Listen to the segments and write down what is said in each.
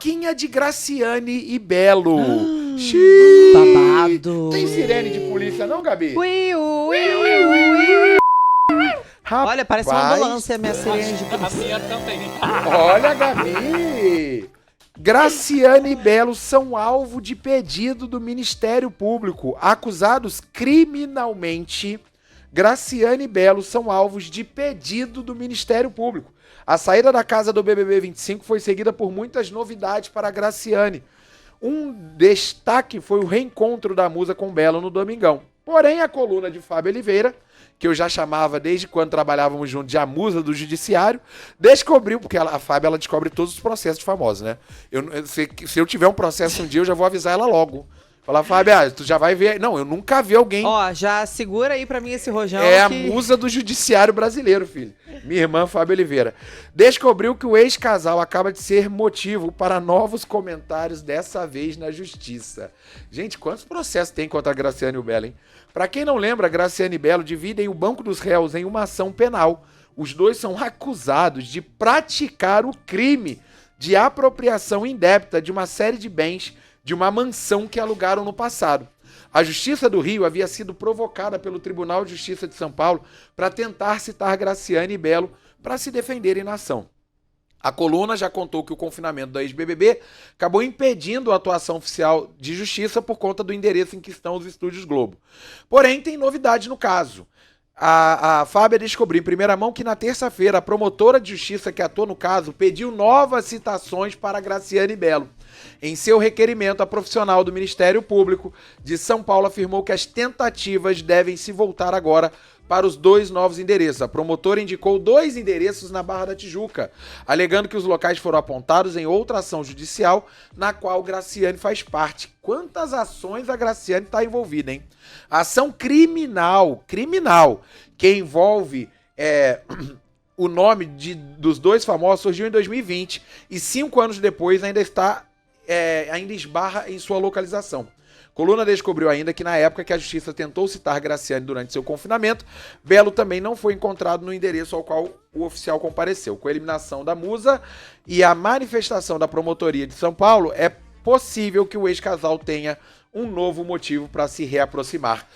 Fofoquinha de Graciane e Belo. Babado. Tem sirene de polícia não, Gabi? Ui, ui, ui. Rapaz, Olha, parece uma ambulância, minha sirene de A polícia. minha também. olha, Gabi. Graciane e Belo são alvo de pedido do Ministério Público. Acusados criminalmente, Graciane e Belo são alvos de pedido do Ministério Público. A saída da casa do BBB 25 foi seguida por muitas novidades para a Graciane. Um destaque foi o reencontro da musa com Belo no Domingão. Porém, a coluna de Fábio Oliveira, que eu já chamava desde quando trabalhávamos juntos de a musa do judiciário, descobriu, porque a Fábio ela descobre todos os processos de famosos, né? Se eu tiver um processo um dia, eu já vou avisar ela logo. Falar, Fábio, tu já vai ver. Não, eu nunca vi alguém. Ó, já segura aí pra mim esse rojão. É que... a musa do judiciário brasileiro, filho. Minha irmã, Fábio Oliveira. Descobriu que o ex-casal acaba de ser motivo para novos comentários, dessa vez na justiça. Gente, quantos processos tem contra a Graciane e o Belo, hein? Pra quem não lembra, Graciane e Belo dividem o banco dos réus em uma ação penal. Os dois são acusados de praticar o crime de apropriação indébita de uma série de bens de uma mansão que alugaram no passado. A Justiça do Rio havia sido provocada pelo Tribunal de Justiça de São Paulo para tentar citar Graciane e Belo para se defenderem na ação. A coluna já contou que o confinamento da ex-BBB acabou impedindo a atuação oficial de justiça por conta do endereço em que estão os estúdios Globo. Porém, tem novidade no caso. A Fábia descobriu em primeira mão que na terça-feira a promotora de justiça que atuou no caso pediu novas citações para Graciane e Belo. Em seu requerimento, a profissional do Ministério Público de São Paulo afirmou que as tentativas devem se voltar agora para os dois novos endereços. A promotora indicou 2 endereços na Barra da Tijuca, alegando que os locais foram apontados em outra ação judicial, na qual Graciane faz parte. Quantas ações a Graciane está envolvida, hein? A ação criminal, que envolve o nome dos dois famosos, surgiu em 2020 e 5 anos depois ainda esbarra em sua localização. Coluna descobriu ainda que na época que a justiça tentou citar Graciane durante seu confinamento, Belo também não foi encontrado no endereço ao qual o oficial compareceu. Com a eliminação da musa e a manifestação da promotoria de São Paulo, é possível que o ex-casal tenha um novo motivo para se reaproximar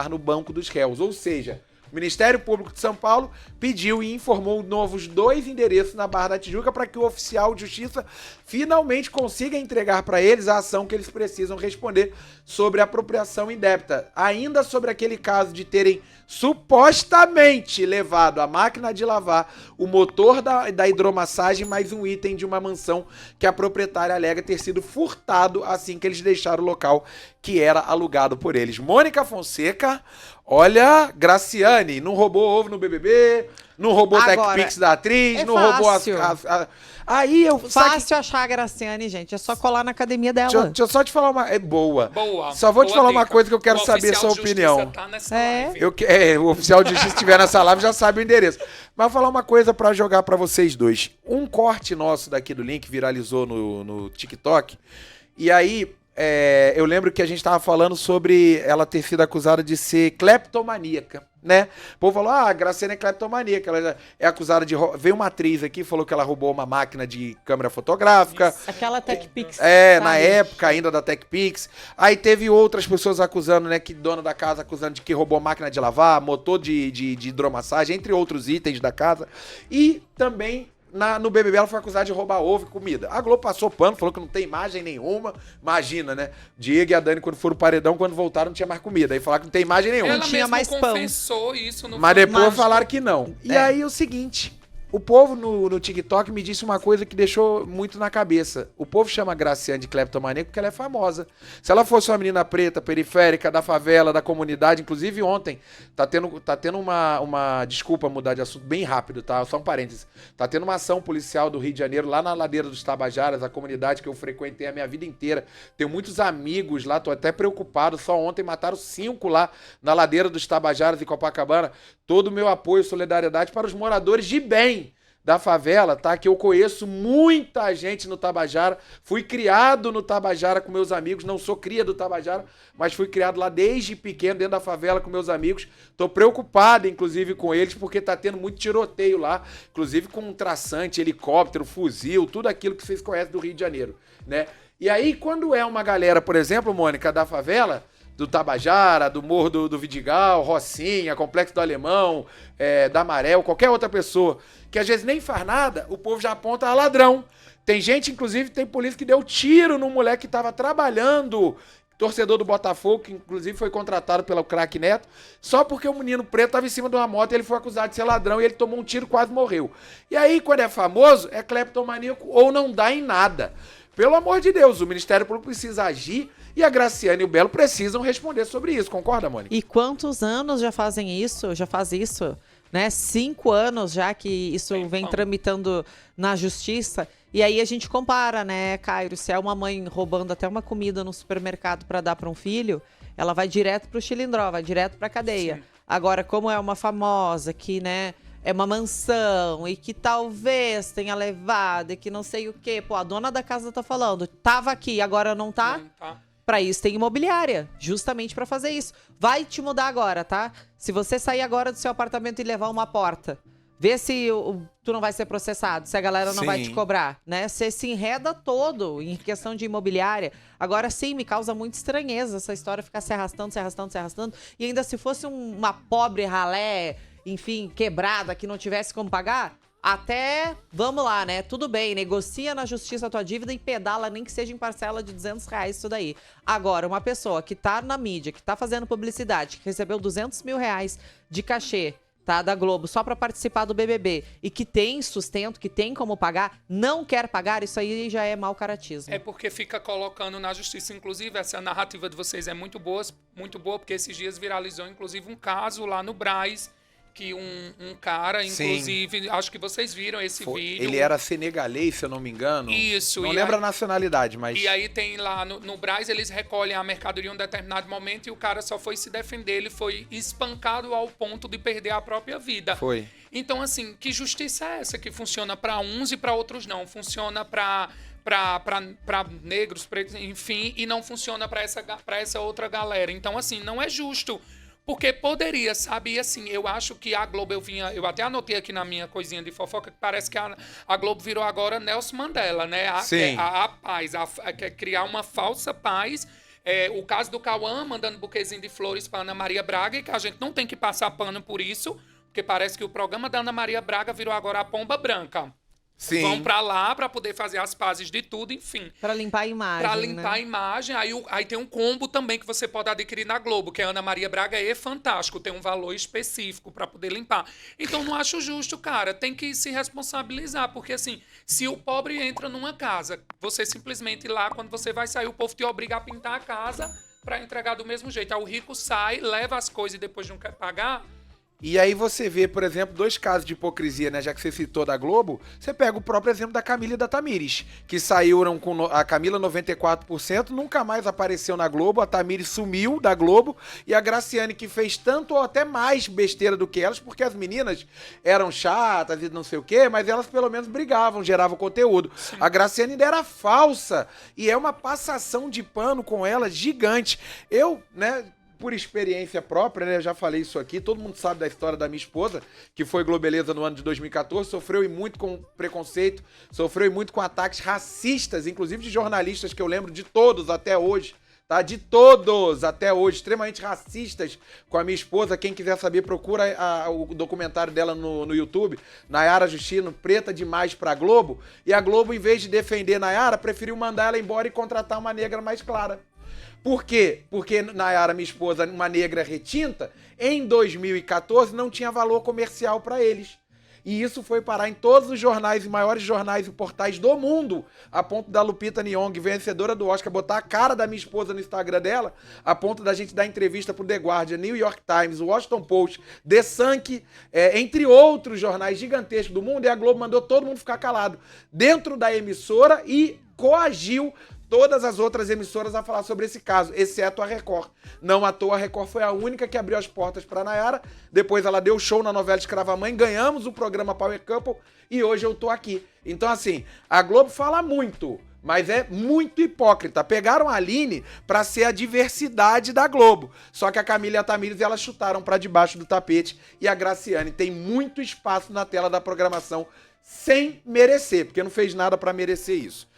no banco dos réus. Ou seja, o Ministério Público de São Paulo pediu e informou novos 2 endereços na Barra da Tijuca para que o oficial de justiça finalmente consiga entregar para eles a ação que eles precisam responder sobre a apropriação indébita. Ainda sobre aquele caso de terem supostamente levado a máquina de lavar, o motor da hidromassagem, mais um item de uma mansão que a proprietária alega ter sido furtado assim que eles deixaram o local que era alugado por eles. Mônica Fonseca, olha, Graciane, não roubou ovo no BBB, não roubou o TechPix da atriz, não roubou as... Aí eu... Fácil achar a Graciane, gente. É só colar na academia dela. Deixa eu só te falar uma... É boa. Boa. Só vou te falar dica. uma coisa que eu quero O saber a sua oficial de opinião. justiça tá nessa live. O oficial de justiça estiver nessa live já sabe o endereço. Mas vou falar uma coisa pra jogar pra vocês dois. Um corte nosso daqui do link viralizou no TikTok. E aí, eu lembro que a gente tava falando sobre ela ter sido acusada de ser cleptomaníaca, né? O povo falou, a Graciane é cleptomaníaca, ela é acusada de... Veio uma atriz aqui, falou que ela roubou uma máquina de câmera fotográfica. Isso. Aquela TechPix. Na época ainda da TechPix. Aí teve outras pessoas acusando, né, que dona da casa acusando de que roubou máquina de lavar, motor de hidromassagem, entre outros itens da casa. E também... no BBB ela foi acusada de roubar ovo e comida. A Globo passou pano, falou que não tem imagem nenhuma. Imagina, né? Diego e a Dani, quando foram pro paredão, quando voltaram, não tinha mais comida. Aí falaram que não tem imagem nenhuma. Ela tinha mesmo mais pão. confessou isso no Mas depois Fantástico. falaram que não. E aí o seguinte, o povo no TikTok me disse uma coisa que deixou muito na cabeça. O povo chama a Graciane de cleptomaníaca porque ela é famosa. Se ela fosse uma menina preta, periférica, da favela, da comunidade, inclusive ontem, tá tendo uma desculpa mudar de assunto bem rápido, tá? Só um parênteses. Tá tendo uma ação policial do Rio de Janeiro, lá na Ladeira dos Tabajaras, a comunidade que eu frequentei a minha vida inteira. Tenho muitos amigos lá, tô até preocupado. Só ontem mataram 5 lá na Ladeira dos Tabajaras, em Copacabana. Todo o meu apoio e solidariedade para os moradores de bem da favela, tá? Que eu conheço muita gente no Tabajara. Fui criado no Tabajara com meus amigos. Não sou cria do Tabajara, mas fui criado lá desde pequeno, dentro da favela com meus amigos. Tô preocupado, inclusive, com eles, porque tá tendo muito tiroteio lá. Inclusive com um traçante, helicóptero, fuzil, tudo aquilo que vocês conhecem do Rio de Janeiro, né? E aí, quando é uma galera, por exemplo, Mônica, da favela, do Tabajara, do Morro do Vidigal, Rocinha, Complexo do Alemão, da Amarel, qualquer outra pessoa, que às vezes nem faz nada, o povo já aponta a ladrão. Tem gente, inclusive, tem polícia que deu tiro num moleque que estava trabalhando, torcedor do Botafogo, que inclusive foi contratado pelo craque Neto, só porque o menino preto estava em cima de uma moto e ele foi acusado de ser ladrão e ele tomou um tiro e quase morreu. E aí, quando é famoso, é cleptomaníaco ou não dá em nada. Pelo amor de Deus, o Ministério Público precisa agir e a Graciane e o Belo precisam responder sobre isso. Concorda, Mônica? E quantos anos já fazem isso? Já faz isso, né? 5 anos já que isso vem tramitando na justiça. E aí a gente compara, né, Cairo? Se é uma mãe roubando até uma comida no supermercado para dar para um filho, ela vai direto pro chilindró, vai direto pra cadeia. Sim. Agora, como é uma famosa que, né, é uma mansão e que talvez tenha levado e que não sei o quê. Pô, a dona da casa tá falando, tava aqui, agora não tá? Não tá. Pra isso tem imobiliária, justamente pra fazer isso. Vai te mudar agora, tá? Se você sair agora do seu apartamento e levar uma porta, vê se tu não vai ser processado, se a galera não vai te cobrar, né? Você se enreda todo em questão de imobiliária. Agora sim, me causa muita estranheza essa história ficar se arrastando, se arrastando, se arrastando. E ainda se fosse uma pobre ralé, enfim, quebrada, que não tivesse como pagar, até, vamos lá, né? Tudo bem, negocia na justiça a tua dívida e pedala, nem que seja em parcela de R$200 isso daí. Agora, uma pessoa que tá na mídia, que tá fazendo publicidade, que recebeu R$200 mil de cachê, tá, da Globo, só pra participar do BBB, e que tem sustento, que tem como pagar, não quer pagar, isso aí já é mau caratismo. É porque fica colocando na justiça, inclusive, essa narrativa de vocês é muito boa, porque esses dias viralizou, inclusive, um caso lá no Brás, que um cara, inclusive, sim, acho que vocês viram esse vídeo. Ele era senegalês, se eu não me engano. Isso. Não lembro a nacionalidade, mas... E aí tem lá, no Brás, eles recolhem a mercadoria em um determinado momento e o cara só foi se defender, ele foi espancado ao ponto de perder a própria vida. Foi. Então, assim, que justiça é essa que funciona para uns e para outros não? Funciona para negros, pretos, enfim, e não funciona para essa outra galera. Então, assim, não é justo. Porque poderia, sabe? E assim, eu acho que a Globo, eu até anotei aqui na minha coisinha de fofoca, que parece que a Globo virou agora Nelson Mandela, né? A paz, quer criar uma falsa paz. O caso do Cauã mandando buquezinho de flores para Ana Maria Braga, e que a gente não tem que passar pano por isso, porque parece que o programa da Ana Maria Braga virou agora a Pomba Branca. Sim. Vão pra lá pra poder fazer as pazes de tudo, enfim. Pra limpar a imagem, Pra limpar a imagem. Aí tem um combo também que você pode adquirir na Globo, que é a Ana Maria Braga e Fantástico. Tem um valor específico pra poder limpar. Então não acho justo, cara. Tem que se responsabilizar. Porque assim, se o pobre entra numa casa, você simplesmente lá, quando você vai sair, o povo te obriga a pintar a casa pra entregar do mesmo jeito. Aí o rico sai, leva as coisas e depois não quer pagar. E aí você vê, por exemplo, 2 casos de hipocrisia, né? Já que você citou da Globo, você pega o próprio exemplo da Camila e da Tamires, que saíram com a Camila 94%, nunca mais apareceu na Globo, a Tamires sumiu da Globo, e a Graciane, que fez tanto ou até mais besteira do que elas, porque as meninas eram chatas e não sei o quê, mas elas pelo menos brigavam, geravam conteúdo. Sim. A Graciane ainda era falsa, e é uma passação de pano com ela gigante. Eu, né... Por experiência própria, né? Eu já falei isso aqui, todo mundo sabe da história da minha esposa, que foi Globeleza no ano de 2014, sofreu e muito com preconceito, sofreu e muito com ataques racistas, inclusive de jornalistas que eu lembro de todos até hoje, tá? De todos até hoje, extremamente racistas com a minha esposa. Quem quiser saber, procura o documentário dela no YouTube, Nayara Justino, Preta Demais pra Globo, e a Globo, em vez de defender Nayara, preferiu mandar ela embora e contratar uma negra mais clara. Por quê? Porque Nayara, minha esposa, uma negra retinta, em 2014 não tinha valor comercial para eles. E isso foi parar em todos os jornais e maiores jornais e portais do mundo, a ponto da Lupita Nyong'o, vencedora do Oscar, botar a cara da minha esposa no Instagram dela, a ponto da gente dar entrevista pro The Guardian, New York Times, Washington Post, The Sun, entre outros jornais gigantescos do mundo, e a Globo mandou todo mundo ficar calado dentro da emissora e coagiu todas as outras emissoras a falar sobre esse caso, exceto a Record. Não à toa, a Record foi a única que abriu as portas para Nayara. Depois ela deu show na novela Escrava Mãe, ganhamos o programa Power Couple e hoje eu tô aqui. Então, assim, a Globo fala muito, mas é muito hipócrita. Pegaram a Aline pra ser a diversidade da Globo. Só que a Camila e a Tamires, elas chutaram pra debaixo do tapete. E a Graciane tem muito espaço na tela da programação sem merecer, porque não fez nada pra merecer isso.